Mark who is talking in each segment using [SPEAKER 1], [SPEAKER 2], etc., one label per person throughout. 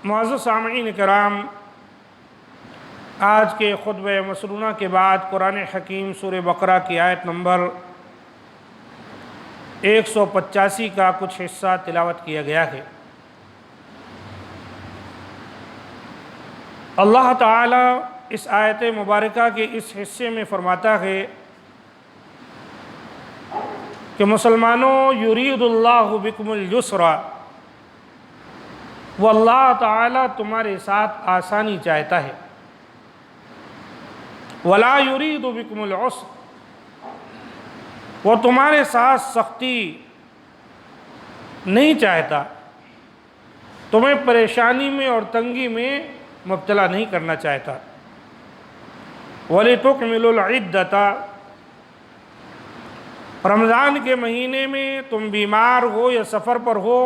[SPEAKER 1] معزز سامعین کرام، آج کے خطبہ مسنونہ کے بعد قرآن حکیم سورہ بقرہ کی آیت نمبر 185 کا کچھ حصہ تلاوت کیا گیا ہے۔ اللہ تعالیٰ اس آیت مبارکہ کے اس حصے میں فرماتا ہے کہ مسلمانوں، یرید اللہ بکم اليسر، وہ اللہ تعالیٰ تمہارے ساتھ آسانی چاہتا ہے، ولا یرید بکم العسر، وہ تمہارے ساتھ سختی نہیں چاہتا، تمہیں پریشانی میں اور تنگی میں مبتلا نہیں کرنا چاہتا۔ وَلِتُكْمِلُوا الْعِدَّةَ، رمضان کے مہینے میں تم بیمار ہو یا سفر پر ہو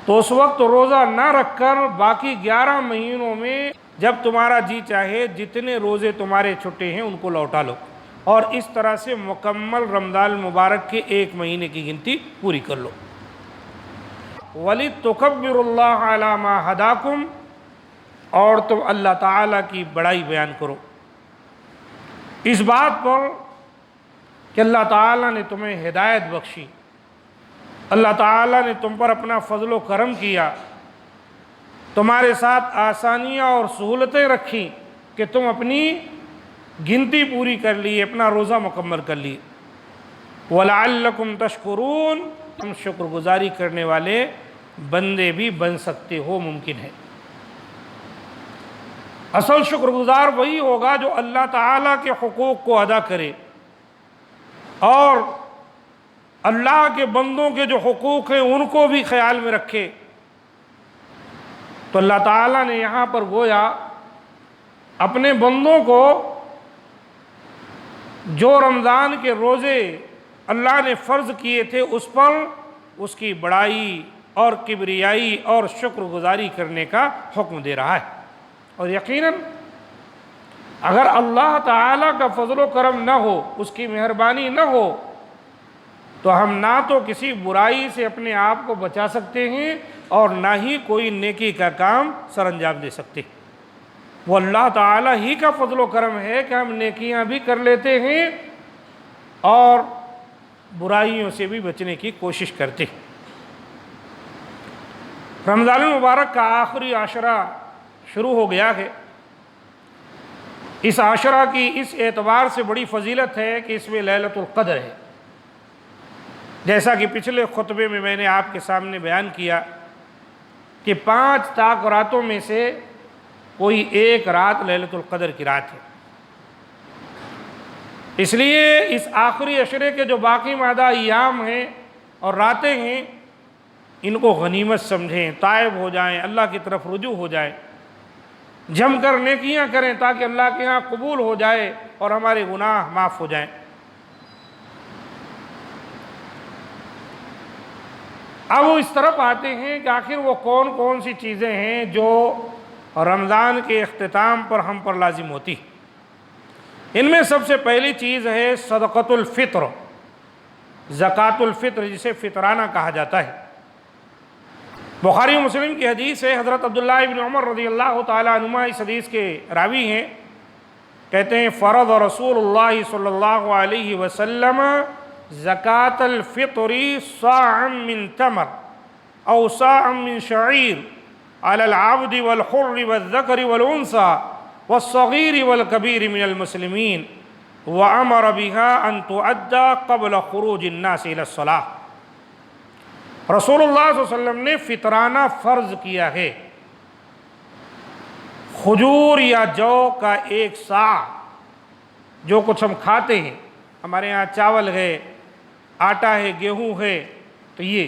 [SPEAKER 1] تو اس وقت روزہ نہ رکھ کر باقی 11 مہینوں میں جب تمہارا جی چاہے جتنے روزے تمہارے چھٹے ہیں ان کو لوٹا لو، اور اس طرح سے مکمل رمضان مبارک کے 1 مہینے کی گنتی پوری کر لو۔ وَلِتُكَبِّرُوا اللَّهَ عَلَى مَا هَدَاكُمْ، اور تم اللہ تعالیٰ کی بڑائی بیان کرو اس بات پر کہ اللہ تعالیٰ نے تمہیں ہدایت بخشی، اللہ تعالیٰ نے تم پر اپنا فضل و کرم کیا، تمہارے ساتھ آسانیاں اور سہولتیں رکھیں کہ تم اپنی گنتی پوری کر لی، اپنا روزہ مکمل کر لی۔ وَلَعَلَّكُمْ تَشْكُرُونَ، تم شکر گزاری کرنے والے بندے بھی بن سکتے ہو، ممکن ہے۔ اصل شکر گزار وہی ہوگا جو اللہ تعالیٰ کے حقوق کو ادا کرے اور اللہ کے بندوں کے جو حقوق ہیں ان کو بھی خیال میں رکھے۔ تو اللہ تعالیٰ نے یہاں پر گویا اپنے بندوں کو جو رمضان کے روزے اللہ نے فرض کیے تھے اس پر اس کی بڑائی اور کبریائی اور شکر گزاری کرنے کا حکم دے رہا ہے۔ اور یقیناً اگر اللہ تعالیٰ کا فضل و کرم نہ ہو، اس کی مہربانی نہ ہو، تو ہم نہ تو کسی برائی سے اپنے آپ کو بچا سکتے ہیں اور نہ ہی کوئی نیکی کا کام سر انجام دے سکتے۔ وہ اللہ تعالیٰ ہی کا فضل و کرم ہے کہ ہم نیکیاں بھی کر لیتے ہیں اور برائیوں سے بھی بچنے کی کوشش کرتے ہیں۔ رمضان المبارک کا آخری عشرہ شروع ہو گیا ہے۔ اس عشرہ کی اس اعتبار سے بڑی فضیلت ہے کہ اس میں لیلۃ القدر ہے، جیسا کہ پچھلے خطبے میں میں نے آپ کے سامنے بیان کیا کہ 5 طاق راتوں میں سے کوئی ایک رات لیلۃ القدر کی رات ہے۔ اس لیے اس آخری عشرے کے جو باقی مادہ ایام ہیں اور راتیں ہیں ان کو غنیمت سمجھیں، تائب ہو جائیں، اللہ کی طرف رجوع ہو جائیں، جم کر نیکیاں کریں تاکہ اللہ کے ہاں قبول ہو جائے اور ہمارے گناہ معاف ہو جائیں۔ اب وہ اس طرف آتے ہیں کہ آخر وہ کون کون سی چیزیں ہیں جو رمضان کے اختتام پر ہم پر لازم ہوتی۔ ان میں سب سے پہلی چیز ہے صدقۃ الفطر، زکوٰۃ الفطر، جسے فطرانہ کہا جاتا ہے۔ بخاری و مسلم کی حدیث ہے، حضرت عبداللہ ابن عمر رضی اللہ تعالیٰ عنہما اس حدیث کے راوی ہیں، کہتے ہیں فرض رسول اللہ صلی اللہ علیہ وسلم زکوٰۃ الفطر صاعا من تمر او صاعا من شعیر علی العبد والحر والذکر والانثى والصغیر والکبیر من المسلمین وامر بها ان تؤدى قبل خروج الناس الى الصلاة۔ رسول اللہ صلی اللہ علیہ وسلم نے فطرانہ فرض کیا ہے، کھجور یا جو کا 1 صاع، جو کچھ ہم کھاتے ہیں، ہمارے ہاں چاول ہے، آٹا ہے، گیہوں ہے، تو یہ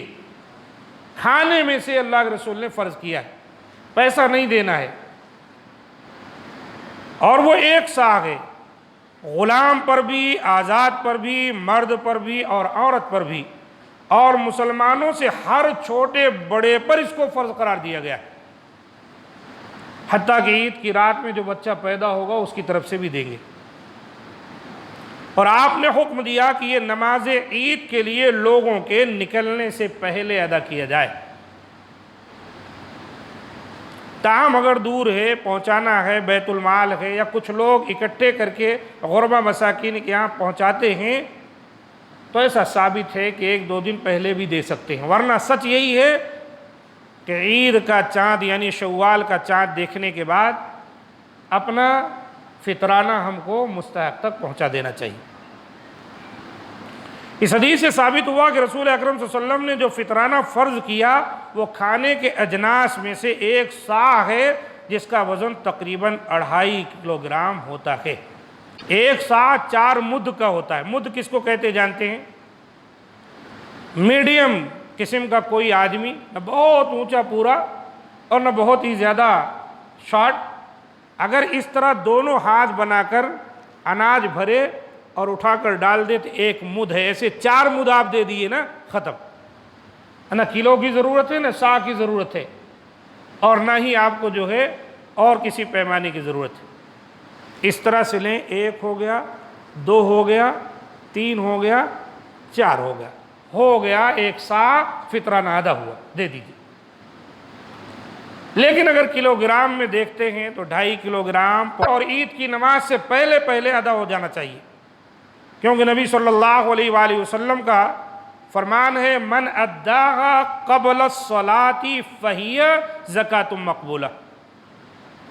[SPEAKER 1] کھانے میں سے اللہ کے رسول نے فرض کیا ہے، پیسہ نہیں دینا ہے، اور وہ 1 صاع ہے، غلام پر بھی، آزاد پر بھی، مرد پر بھی اور عورت پر بھی، اور مسلمانوں سے ہر چھوٹے بڑے پر اس کو فرض قرار دیا گیا ہے، حتیٰ کہ عید کی رات میں جو بچہ پیدا ہوگا اس کی طرف سے بھی دیں گے۔ اور آپ نے حکم دیا کہ یہ نماز عید کے لیے لوگوں کے نکلنے سے پہلے ادا کیا جائے۔ تاہم اگر دور ہے، پہنچانا ہے، بیت المال ہے، یا کچھ لوگ اکٹھے کر کے غربا مساکین کے یہاں پہنچاتے ہیں، تو ایسا ثابت ہے کہ 1-2 دن پہلے بھی دے سکتے ہیں، ورنہ سچ یہی ہے کہ عید کا چاند یعنی شوال کا چاند دیکھنے کے بعد اپنا فطرانہ ہم کو مستحق تک پہنچا دینا چاہیے۔ اس حدیث سے ثابت ہوا کہ رسول اکرم صلی اللہ علیہ وسلم نے جو فطرانہ فرض کیا وہ کھانے کے اجناس میں سے 1 صاع ہے، جس کا وزن تقریباً 2.5 کلوگرام ہوتا ہے۔ 1 صاع 4 مد کا ہوتا ہے۔ مد کس کو کہتے جانتے ہیں؟ میڈیم قسم کا کوئی آدمی، نہ بہت اونچا پورا اور نہ بہت ہی زیادہ شارٹ، اگر اس طرح دونوں ہاتھ بنا کر اناج بھرے اور اٹھا کر ڈال دے تو 1 مد ہے۔ ایسے 4 مد آپ دے دیے نا، ختم۔ نہ کلو کی ضرورت ہے، نہ صاع کی ضرورت ہے، اور نہ ہی آپ کو جو ہے اور کسی پیمانے کی ضرورت ہے۔ اس طرح سے لیں، 1 ہو گیا، 2 ہو گیا، 3 ہو گیا، 4 ہو گیا 1 صاع فطرانہ ادا ہوا، دے دیجیے۔ لیکن اگر کلو گرام میں دیکھتے ہیں تو 2.5 کلوگرام، اور عید کی نماز سے پہلے ادا ہو جانا چاہیے، کیونکہ نبی صلی اللہ علیہ وآلہ وسلم کا فرمان ہے من اداہا قبل الصلاۃ فہی زکاۃ مقبولہ۔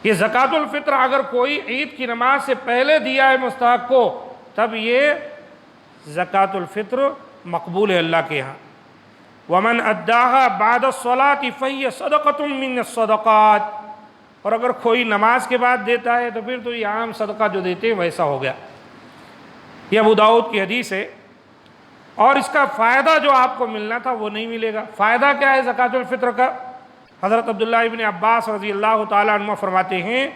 [SPEAKER 1] یہ زکاۃ الفطر اگر کوئی عید کی نماز سے پہلے دیا ہے مستحق کو، تب یہ زکاۃ الفطر مقبول ہے اللہ کے ہاں۔ ومن اداہا بعد الصلاۃ فہی صدقۃ من الصدقات، اور اگر کوئی نماز کے بعد دیتا ہے تو پھر تو یہ عام صدقہ جو دیتے ہیں ویسا ہو گیا۔ یہ ابو داؤد کی حدیث ہے، اور اس کا فائدہ جو آپ کو ملنا تھا وہ نہیں ملے گا۔ فائدہ کیا ہے زکاۃ الفطر کا؟ حضرت عبداللہ ابن عباس رضی اللہ تعالیٰ عنہ فرماتے ہیں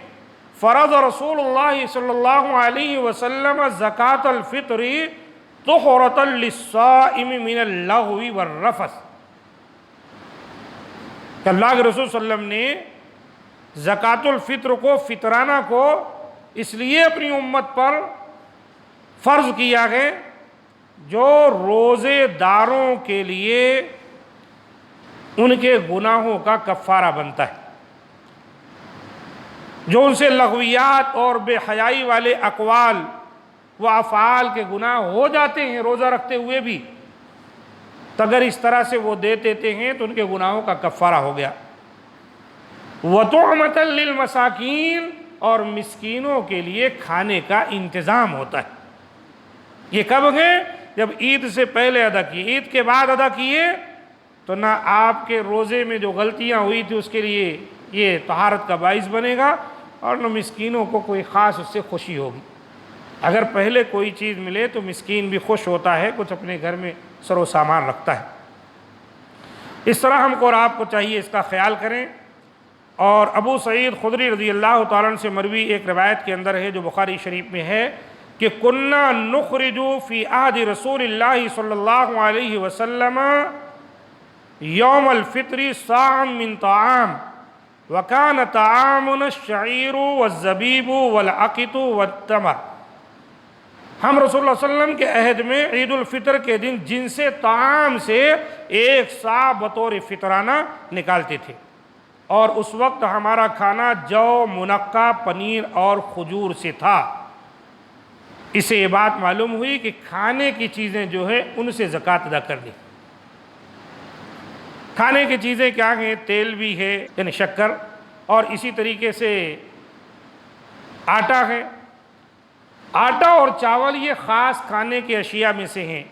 [SPEAKER 1] فرض رسول اللہ صلی اللہ علیہ وسلم زکاۃ الفطر طہرۃ للصائم من اللغو والرفث، کہ اللہ کے رسول صلی اللہ علیہ وسلم نے زکاۃ الفطر کو، فطرانہ کو اس لیے اپنی امت پر فرض کیا ہے جو روزے داروں کے لیے ان کے گناہوں کا کفارہ بنتا ہے، جو ان سے لغویات اور بے حیائی والے اقوال و افعال کے گناہ ہو جاتے ہیں روزہ رکھتے ہوئے بھی، تو اگر اس طرح سے وہ دے دیتے ہیں تو ان کے گناہوں کا کفارہ ہو گیا۔ وَطُعْمَةً لِّلْمَسَاكِينَ، اور مسکینوں کے لیے کھانے کا انتظام ہوتا ہے۔ یہ کب ہے؟ جب عید سے پہلے ادا کیے۔ عید کے بعد ادا کیے تو نہ آپ کے روزے میں جو غلطیاں ہوئی تھی اس کے لیے یہ طہارت کا باعث بنے گا، اور نہ مسکینوں کو کوئی خاص اس سے خوشی ہوگی۔ اگر پہلے کوئی چیز ملے تو مسکین بھی خوش ہوتا ہے، کچھ اپنے گھر میں سر و سامان رکھتا ہے۔ اس طرح ہم کو اور آپ کو چاہیے اس کا خیال کریں۔ اور ابو سعید خدری رضی اللہ تعالیٰ عنہ سے مروی ایک روایت کے اندر ہے جو بخاری شریف میں ہے کہ کننا نخرج فی عہد رسول اللہ صلی اللہ علیہ وسلم یوم الفطر صاعا من طعام وکان طعامنا الشعیر والزبیب والعقط والتمر۔ ہم رسول اللہ صلی اللہ علیہ وسلم کے عہد میں عید الفطر کے دن جن سے طعام سے 1 صاع بطور فطرانہ نکالتے تھے، اور اس وقت ہمارا کھانا جو، منقع، پنیر اور کھجور سے تھا۔ اس سے یہ بات معلوم ہوئی کہ کھانے کی چیزیں جو ہے ان سے زکوٰۃ ادا کر دی۔ کھانے کی چیزیں کیا ہیں؟ تیل بھی ہے یعنی شکر، اور اسی طریقے سے آٹا ہے۔ آٹا اور چاول یہ خاص کھانے کی اشیاء میں سے ہیں،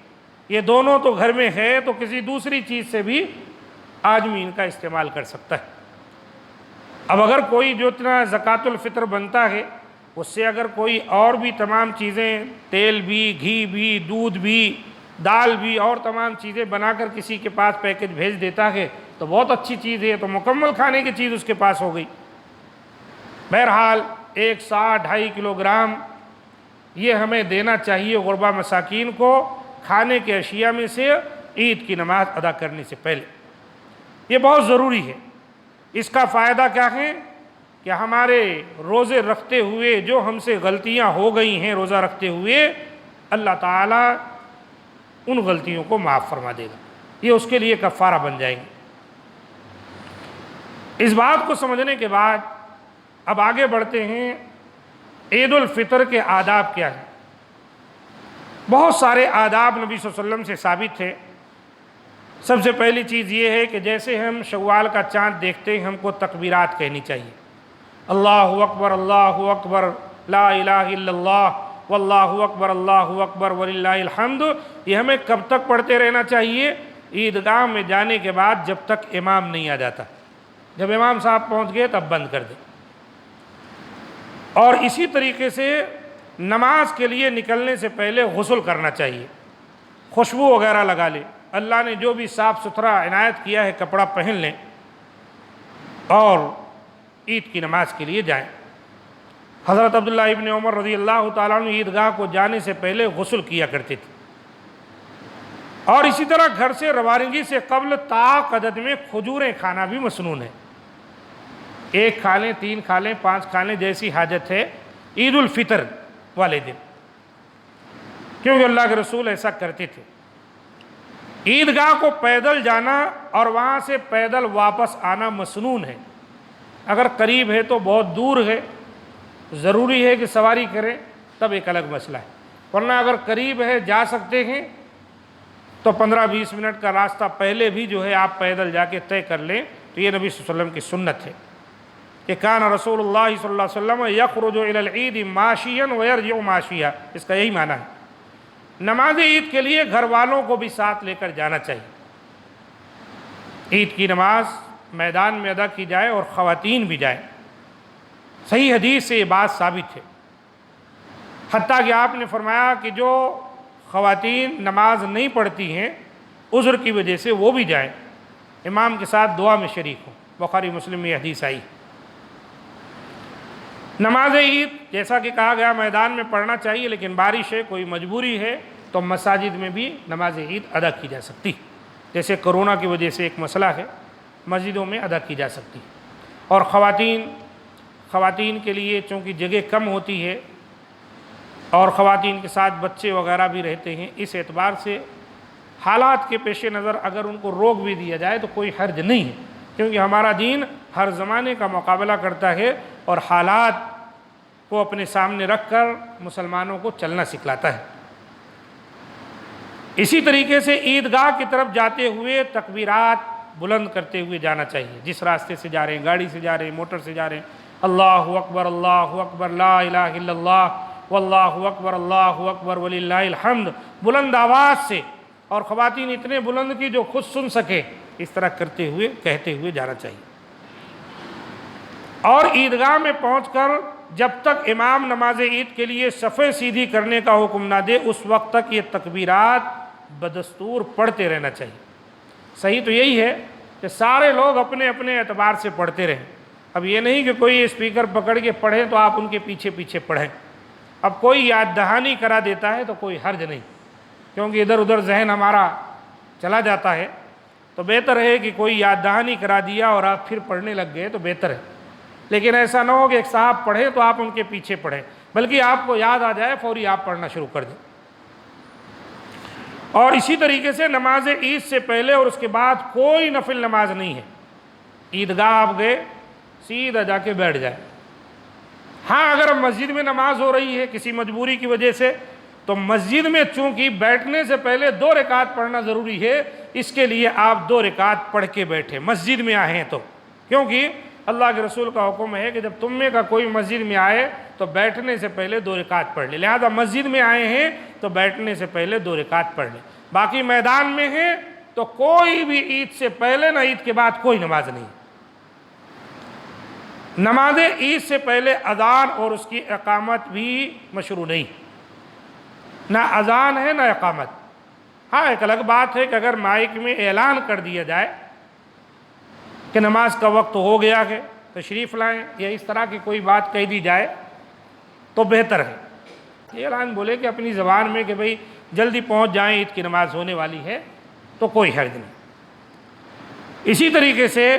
[SPEAKER 1] یہ دونوں تو گھر میں ہے تو کسی دوسری چیز سے بھی آدمی ان کا استعمال کر سکتا ہے۔ اب اگر کوئی جو اتنا زکوٰۃ الفطر بنتا ہے اس سے اگر کوئی اور بھی تمام چیزیں، تیل بھی، گھی بھی، دودھ بھی، دال بھی اور تمام چیزیں بنا کر کسی کے پاس پیکج بھیج دیتا ہے تو بہت اچھی چیز ہے، تو مکمل کھانے کی چیز اس کے پاس ہو گئی۔ بہرحال 1 صاع 2.5 کلوگرام یہ ہمیں دینا چاہیے غربا مساکین کو کھانے کے اشیاء میں سے عید کی نماز ادا کرنے سے پہلے۔ یہ بہت ضروری ہے۔ اس کا فائدہ کیا ہے کہ ہمارے روزے رکھتے ہوئے جو ہم سے غلطیاں ہو گئی ہیں روزہ رکھتے ہوئے، اللہ تعالیٰ ان غلطیوں کو معاف فرما دے گا، یہ اس کے لیے کفارہ بن جائیں گے۔ اس بات کو سمجھنے کے بعد اب آگے بڑھتے ہیں عید الفطر کے آداب کیا ہیں۔ بہت سارے آداب نبی صلی اللہ علیہ وسلم سے ثابت تھے۔ سب سے پہلی چیز یہ ہے کہ جیسے ہم شوال کا چاند دیکھتے ہیں ہم کو تکبیرات کہنی چاہیے، اللہ اکبر لا الہ الا اللہ واللہ اکبر وللہ الحمد۔ یہ ہمیں کب تک پڑھتے رہنا چاہیے؟ عیدگاہ میں جانے کے بعد جب تک امام نہیں آ جاتا۔ جب امام صاحب پہنچ گئے تب بند کر دیں۔ اور اسی طریقے سے نماز کے لیے نکلنے سے پہلے غسل کرنا چاہیے، خوشبو وغیرہ لگا لیں، اللہ نے جو بھی صاف ستھرا عنایت کیا ہے کپڑا پہن لیں اور عید کی نماز کے لیے جائیں۔ حضرت عبداللہ ابن عمر رضی اللہ تعالیٰ عنہ عیدگاہ کو جانے سے پہلے غسل کیا کرتے تھے۔ اور اسی طرح گھر سے روانگی سے قبل طاق عدد میں کھجوریں کھانا بھی مسنون ہے۔ 1 کھا لیں، 3 کھا لیں، 5 کھا لیں، جیسی حاجت ہے عید الفطر والے دن، کیونکہ اللہ کے رسول ایسا کرتے تھے۔ عیدگاہ کو پیدل جانا اور وہاں سے پیدل واپس آنا مسنون ہے۔ اگر قریب ہے تو بہت دور ہے، ضروری ہے کہ سواری کریں تب ایک الگ مسئلہ ہے، ورنہ اگر قریب ہے جا سکتے ہیں تو 15-20 منٹ کا راستہ پہلے بھی جو ہے آپ پیدل جا کے طے کر لیں۔ تو یہ نبی صلی اللہ علیہ وسلم کی سنت ہے کہ کان رسول اللہ صلی اللہ علیہ وسلم یخرج الی العید ماشیا ویرجع ماشیا، اس کا یہی معنی ہے۔ نماز عید کے لیے گھر والوں کو بھی ساتھ لے کر جانا چاہیے۔ عید کی نماز میدان میں ادا کی جائے اور خواتین بھی جائیں۔ صحیح حدیث سے یہ بات ثابت ہے، حتیٰ کہ آپ نے فرمایا کہ جو خواتین نماز نہیں پڑھتی ہیں عذر کی وجہ سے وہ بھی جائیں، امام کے ساتھ دعا میں شریک ہوں۔ بخاری مسلم میں یہ حدیث آئی۔ نماز عید جیسا کہ کہا گیا میدان میں پڑھنا چاہیے، لیکن بارش ہے، کوئی مجبوری ہے تو مساجد میں بھی نماز عید ادا کی جا سکتی، جیسے کرونا کی وجہ سے ایک مسئلہ ہے، مسجدوں میں ادا کی جا سکتی۔ اور خواتین کے لیے چونکہ جگہ کم ہوتی ہے اور خواتین کے ساتھ بچے وغیرہ بھی رہتے ہیں، اس اعتبار سے حالات کے پیش نظر اگر ان کو روک بھی دیا جائے تو کوئی حرج نہیں ہے، کیونکہ ہمارا دین ہر زمانے کا مقابلہ کرتا ہے اور حالات کو اپنے سامنے رکھ کر مسلمانوں کو چلنا سکھلاتا ہے۔ اسی طریقے سے عیدگاہ کی طرف جاتے ہوئے تکبیرات بلند کرتے ہوئے جانا چاہیے۔ جس راستے سے جا رہے ہیں، گاڑی سے جا رہے ہیں، موٹر سے جا رہے ہیں، اللہ اکبر لا الہ الا اللہ واللہ اکبر وللہ الحمد بلند آواز سے، اور خواتین اتنے بلند کی جو خود سن سکے، اس طرح کرتے ہوئے کہتے ہوئے جانا چاہیے۔ اور عیدگاہ میں پہنچ کر جب تک امام نماز عید کے لیے صفیں سیدھی کرنے کا حکم نہ دے اس وقت تک یہ تکبیرات بدستور پڑھتے رہنا چاہیے۔ صحیح تو یہی ہے کہ سارے لوگ اپنے اپنے اعتبار سے پڑھتے رہیں۔ اب یہ نہیں کہ کوئی اسپیکر پکڑ کے پڑھے تو آپ ان کے پیچھے پیچھے پڑھیں۔ اب کوئی یاد دہانی کرا دیتا ہے تو کوئی حرج نہیں، کیونکہ ادھر ادھر ذہن ہمارا چلا جاتا ہے، تو بہتر ہے کہ کوئی یاد دہانی کرا دیا اور آپ پھر پڑھنے لگ گئے تو بہتر ہے۔ لیکن ایسا نہ ہو کہ ایک صاحب پڑھے تو آپ ان کے پیچھے پڑھیں، بلکہ آپ کو یاد آ جائے فوری آپ پڑھنا شروع کر دیں۔ اور اسی طریقے سے نماز عید سے پہلے اور اس کے بعد کوئی نفل نماز نہیں ہے۔ عیدگاہ آپ گئے سیدھا جا کے بیٹھ جائے۔ ہاں اگر مسجد میں نماز ہو رہی ہے کسی مجبوری کی وجہ سے تو مسجد میں چونکہ بیٹھنے سے پہلے 2 رکعت پڑھنا ضروری ہے، اس کے لیے آپ 2 رکعت پڑھ کے بیٹھے مسجد میں آئے ہیں تو، کیونکہ اللہ کے رسول کا حکم ہے کہ جب تم میں کا کوئی مسجد میں آئے تو بیٹھنے سے پہلے 2 رکعت پڑھ لے، لہذا مسجد میں آئے ہیں تو بیٹھنے سے پہلے 2 رکعت پڑھ لے۔ باقی میدان میں ہیں تو کوئی بھی عید سے پہلے نہ عید کے بعد کوئی نماز نہیں۔ نماز عید سے پہلے اذان اور اس کی اقامت بھی مشروع نہیں، نہ اذان ہے نہ اقامت۔ ہاں ایک الگ بات ہے کہ اگر مائک میں اعلان کر دیا جائے کہ نماز کا وقت ہو گیا ہے تشریف لائیں، یا اس طرح کی کوئی بات کہہ دی جائے تو بہتر ہے۔ یہ اعلان بولے کہ اپنی زبان میں کہ بھئی جلدی پہنچ جائیں عید کی نماز ہونے والی ہے تو کوئی حرج نہیں۔ اسی طریقے سے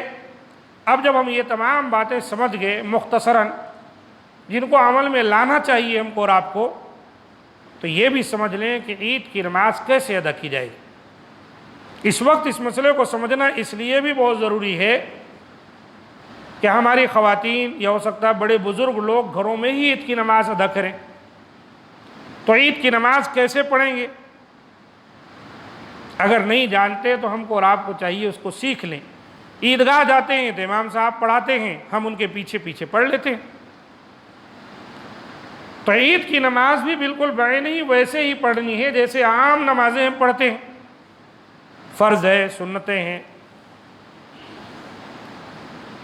[SPEAKER 1] اب جب ہم یہ تمام باتیں سمجھ گئے مختصراً جن کو عمل میں لانا چاہیے ہم کو اور آپ کو، تو یہ بھی سمجھ لیں کہ عید کی نماز کیسے ادا کی جائے گی۔ اس وقت اس مسئلے کو سمجھنا اس لیے بھی بہت ضروری ہے کہ ہماری خواتین یا ہو سکتا ہے بڑے بزرگ لوگ گھروں میں ہی عید کی نماز ادا کریں، تو عید کی نماز کیسے پڑھیں گے؟ اگر نہیں جانتے تو ہم کو اور آپ کو چاہیے اس کو سیکھ لیں۔ عیدگاہ جاتے ہیں تو امام صاحب پڑھاتے ہیں، ہم ان کے پیچھے پیچھے پڑھ لیتے ہیں۔ تو عید کی نماز بھی بالکل بعین ہی ویسے ہی پڑھنی ہے جیسے عام نمازیں ہم پڑھتے ہیں، فرض ہے، سنتیں ہیں،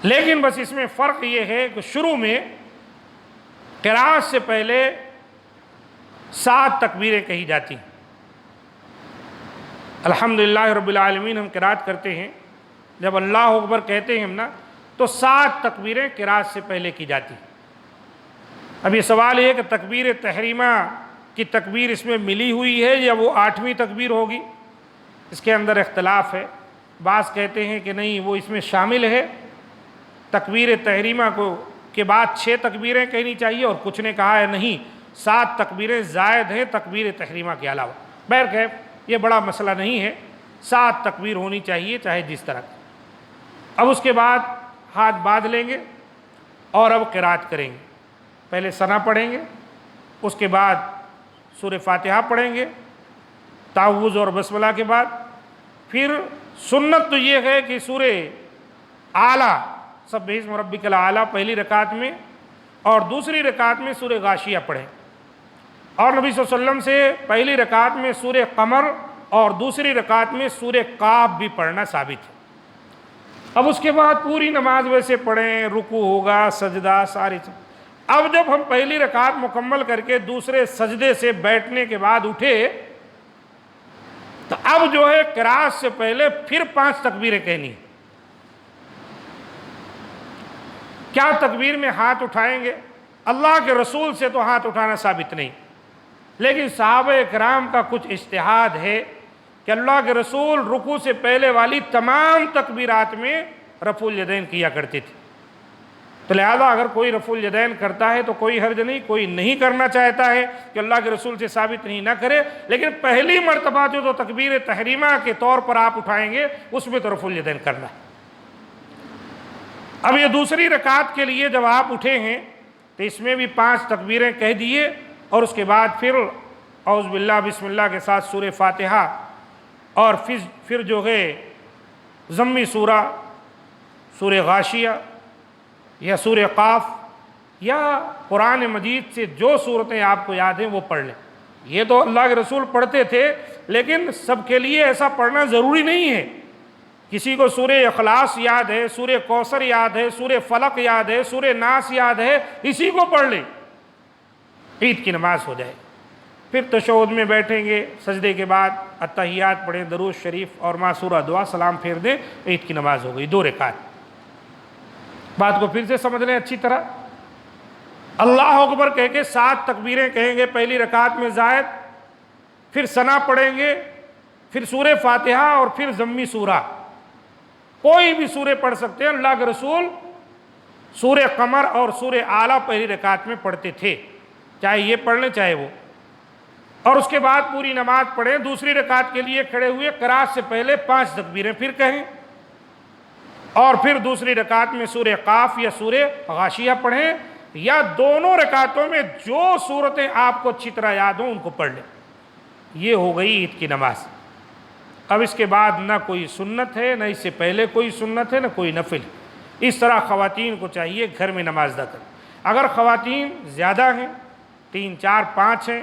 [SPEAKER 1] لیکن بس اس میں فرق یہ ہے کہ شروع میں قراءت سے پہلے 7 تکبیریں کہی جاتی ہیں۔ الحمدللہ رب العالمین ہم قراءت کرتے ہیں، جب اللہ اکبر کہتے ہیں ہم نا تو 7 تکبیریں قراءت سے پہلے کی جاتی ہیں۔ اب یہ سوال یہ ہے کہ تکبیر تحریمہ کی تکبیر اس میں ملی ہوئی ہے یا وہ 8ویں تکبیر ہوگی؟ اس کے اندر اختلاف ہے۔ بعض کہتے ہیں کہ نہیں، وہ اس میں شامل ہے، تکبیر تحریمہ کے بعد 6 تکبیریں کہنی چاہیے، اور کچھ نے کہا ہے نہیں، 7 تکبیریں زائد ہیں تکبیر تحریمہ کے علاوہ۔ بہرکیف یہ بڑا مسئلہ نہیں ہے، 7 تکبیر ہونی چاہیے چاہے جس طرح۔ اب اس کے بعد ہاتھ باندھ لیں گے اور اب قراءت کریں گے۔ پہلے ثنا پڑھیں گے، اس کے بعد سورہ فاتحہ پڑھیں گے تعوذ اور بسملہ کے بعد۔ پھر سنت تو یہ ہے کہ سورہ اعلیٰ سبح اسم ربک الاعلیٰ پہلی رکعت میں اور دوسری رکعت میں سورہ غاشیہ پڑھیں، اور نبی صلی اللہ علیہ وسلم سے پہلی رکعت میں سورہ قمر اور دوسری رکعت میں سورہ قاف بھی پڑھنا ثابت ہے۔ اب اس کے بعد پوری نماز ویسے پڑھیں، رکوع ہوگا، سجدہ، ساری چیز۔ اب جب ہم پہلی رکعت مکمل کر کے دوسرے سجدے سے بیٹھنے کے بعد اٹھے تو اب جو ہے قراءت سے پہلے پھر 5 تکبیریں کہنی۔ کیا تکبیر میں ہاتھ اٹھائیں گے؟ اللہ کے رسول سے تو ہاتھ اٹھانا ثابت نہیں، لیکن صحابہ کرام کا کچھ اجتہاد ہے کہ اللہ کے رسول رکوع سے پہلے والی تمام تکبیرات میں رفع الیدین کیا کرتے تھے، تو لہذا اگر کوئی رفع الیدین کرتا ہے تو کوئی حرج نہیں، کوئی نہیں کرنا چاہتا ہے کہ اللہ کے رسول سے ثابت نہیں نہ کرے، لیکن پہلی مرتبہ جو تکبیر تحریمہ کے طور پر آپ اٹھائیں گے اس میں تو رفع الیدین کرنا ہے۔ اب یہ دوسری رکعت کے لیے جب آپ اٹھے ہیں تو اس میں بھی 5 تکبیریں کہہ دیے، اور اس کے بعد پھر اعوذ باللہ بسم اللہ کے ساتھ سورہ فاتحہ، اور پھر جو ہے ضمی سورہ، سورہ غاشیہ یا سورہ قاف یا قرآن مجید سے جو صورتیں آپ کو یاد ہیں وہ پڑھ لیں۔ یہ تو اللہ کے رسول پڑھتے تھے، لیکن سب کے لیے ایسا پڑھنا ضروری نہیں ہے۔ کسی کو سورہ اخلاص یاد ہے، سورہ کوثر یاد ہے، سورہ فلق یاد ہے، سورہ ناس یاد ہے، اسی کو پڑھ لیں، عید کی نماز ہو جائے۔ پھر تشہد میں بیٹھیں گے، سجدے کے بعد اتحیات پڑھیں، درود شریف اور ماسورہ دعا، سلام پھیر دیں، عید کی نماز ہو گئی 2 رکعت۔ بات کو پھر سے سمجھ لیں اچھی طرح۔ اللہ اکبر کہہ کے 7 تکبیریں کہیں گے پہلی رکعت میں زائد، پھر ثنا پڑھیں گے، پھر سورہ فاتحہ اور پھر ضمی سورہ، کوئی بھی سورہ پڑھ سکتے ہیں۔ اللہ کے رسول سورہ قمر اور سورہ اعلیٰ پہلی رکعت میں پڑھتے تھے، چاہے یہ پڑھ لیں چاہے وہ، اور اس کے بعد پوری نماز پڑھیں۔ دوسری رکعت کے لیے کھڑے ہوئے قراءت سے پہلے 5 تکبیریں پھر کہیں، اور پھر دوسری رکعت میں سورہ قاف یا سورہ غاشیہ پڑھیں، یا دونوں رکعتوں میں جو صورتیں آپ کو اچھی طرح یاد ہوں ان کو پڑھ لیں۔ یہ ہو گئی عید کی نماز۔ اب اس کے بعد نہ کوئی سنت ہے، نہ اس سے پہلے کوئی سنت ہے، نہ کوئی نفل۔ اس طرح خواتین کو چاہیے گھر میں نماز ادا کریں۔ اگر خواتین زیادہ ہیں، 3 4 5 ہیں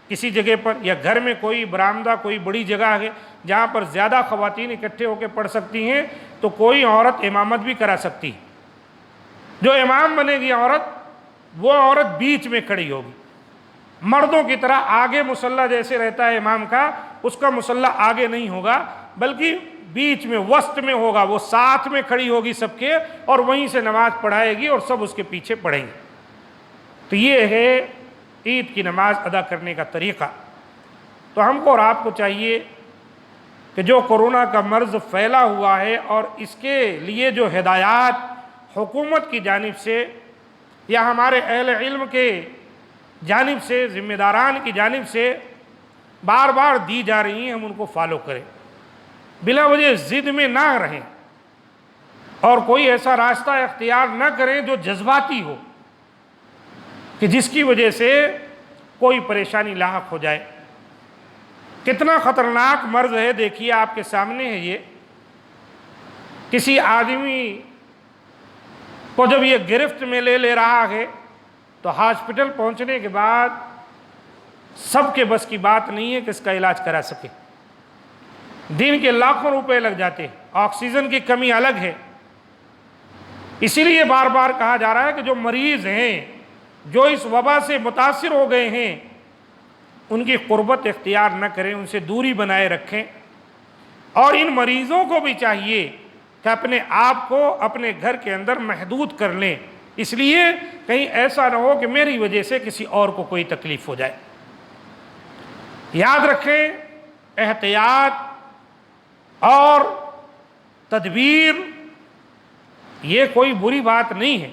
[SPEAKER 1] کسی جگہ پر، یا گھر میں کوئی برآمدہ کوئی بڑی جگہ ہے جہاں پر زیادہ خواتین اکٹھے ہو کے پڑھ سکتی ہیں، تو کوئی عورت امامت بھی کرا سکتی ہے۔ جو امام بنے گی عورت، وہ عورت بیچ میں کھڑی ہوگی، مردوں کی طرح آگے مصلی جیسے رہتا ہے امام کا، اس کا مصلی آگے نہیں ہوگا بلکہ بیچ میں وسط میں ہوگا، وہ ساتھ میں کھڑی ہوگی سب کے، اور وہیں سے نماز پڑھائے گی اور سب اس کے پیچھے پڑھیں گے۔ تو یہ ہے عید کی نماز ادا کرنے کا طریقہ۔ تو ہم کو اور آپ کو چاہیے کہ جو کورونا کا مرض پھیلا ہوا ہے اور اس کے لیے جو ہدایات حکومت کی جانب سے یا ہمارے اہل علم کے جانب سے، ذمہ داران کی جانب سے بار بار دی جا رہی ہیں، ہم ان کو فالو کریں، بلا وجہ ضد میں نہ رہیں، اور کوئی ایسا راستہ اختیار نہ کریں جو جذباتی ہو کہ جس کی وجہ سے کوئی پریشانی لاحق ہو جائے۔ کتنا خطرناک مرض ہے، دیکھیے آپ کے سامنے ہے یہ۔ کسی آدمی کو جب یہ گرفت میں لے رہا ہے تو ہاسپٹل پہنچنے کے بعد سب کے بس کی بات نہیں ہے کہ اس کا علاج کرا سکے۔ دن کے لاکھوں روپے لگ جاتے ہیں، آکسیجن کی کمی الگ ہے۔ اسی لیے بار بار کہا جا رہا ہے کہ جو مریض ہیں، جو اس وبا سے متاثر ہو گئے ہیں، ان کی قربت اختیار نہ کریں، ان سے دوری بنائے رکھیں۔ اور ان مریضوں کو بھی چاہیے کہ اپنے آپ کو اپنے گھر کے اندر محدود کر لیں، اس لیے کہیں ایسا نہ ہو کہ میری وجہ سے کسی اور کو کوئی تکلیف ہو جائے۔ یاد رکھیں، احتیاط اور تدبیر یہ کوئی بری بات نہیں ہے۔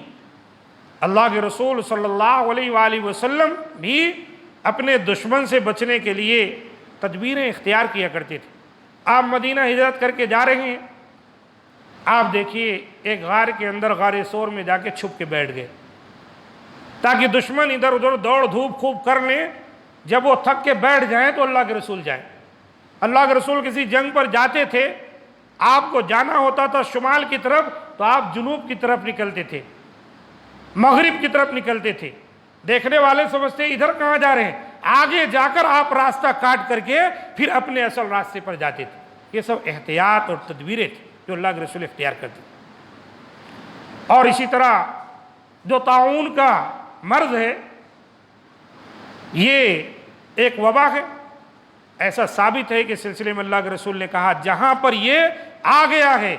[SPEAKER 1] اللہ کے رسول صلی اللہ علیہ وآلہ وسلم بھی اپنے دشمن سے بچنے کے لیے تدبیریں اختیار کیا کرتے تھے۔ آپ مدینہ ہجرت کر کے جا رہے ہیں، آپ دیکھیے ایک غار کے اندر، غار ثور میں جا کے چھپ کے بیٹھ گئے تاکہ دشمن ادھر ادھر دوڑ دھوپ خوب کر لیں، جب وہ تھک کے بیٹھ جائیں تو اللہ کے رسول جائیں۔ اللہ کے رسول کسی جنگ پر جاتے تھے، آپ کو جانا ہوتا تھا شمال کی طرف تو آپ جنوب کی طرف نکلتے تھے، مغرب کی طرف نکلتے تھے۔ دیکھنے والے سمجھتے ادھر کہاں جا رہے ہیں، آگے جا کر آپ راستہ کاٹ کر کے پھر اپنے اصل راستے پر جاتے تھے۔ یہ سب احتیاط اور تدبیریں تھیں جو اللہ کے رسول اختیار کرتے تھے۔ اور اسی طرح جو طاعون کا مرض ہے، یہ ایک وبا ہے۔ ایسا ثابت ہے کہ سلسلے میں اللہ کے رسول نے کہا جہاں پر یہ آ گیا ہے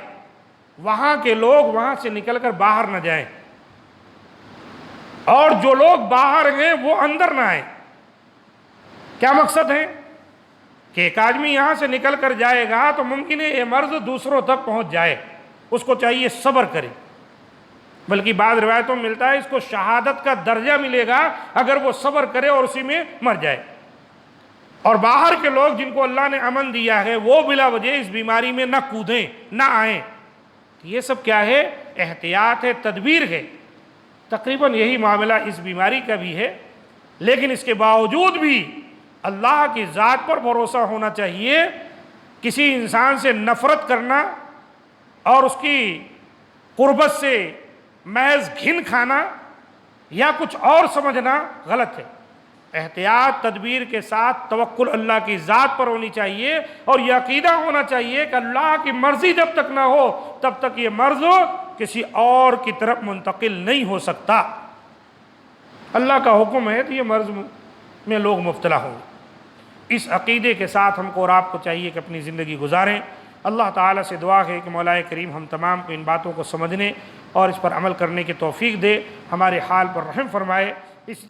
[SPEAKER 1] وہاں کے لوگ وہاں سے نکل کر باہر نہ جائیں، اور جو لوگ باہر ہیں وہ اندر نہ آئیں۔ کیا مقصد ہے کہ ایک آدمی یہاں سے نکل کر جائے گا تو ممکن ہے یہ مرض دوسروں تک پہنچ جائے، اس کو چاہیے صبر کرے، بلکہ بعض روایتوں میں ملتا ہے اس کو شہادت کا درجہ ملے گا اگر وہ صبر کرے اور اسی میں مر جائے۔ اور باہر کے لوگ جن کو اللہ نے امن دیا ہے وہ بلا وجہ اس بیماری میں نہ کودیں، نہ آئیں۔ یہ سب کیا ہے؟ احتیاط ہے، تدبیر ہے۔ تقریباً یہی معاملہ اس بیماری کا بھی ہے، لیکن اس کے باوجود بھی اللہ کی ذات پر بھروسہ ہونا چاہیے۔ کسی انسان سے نفرت کرنا اور اس کی قربت سے محض گھن کھانا یا کچھ اور سمجھنا غلط ہے۔ احتیاط تدبیر کے ساتھ توکل اللہ کی ذات پر ہونی چاہیے، اور یہ عقیدہ ہونا چاہیے کہ اللہ کی مرضی جب تک نہ ہو تب تک یہ مرض کسی اور کی طرف منتقل نہیں ہو سکتا۔ اللہ کا حکم ہے تو یہ مرض میں لوگ مبتلا ہوں۔ اس عقیدے کے ساتھ ہم کو اور آپ کو چاہیے کہ اپنی زندگی گزاریں۔ اللہ تعالیٰ سے دعا ہے کہ مولا کریم ہم تمام کو ان باتوں کو سمجھنے اور اس پر عمل کرنے کی توفیق دے، ہمارے حال پر رحم فرمائے۔ اس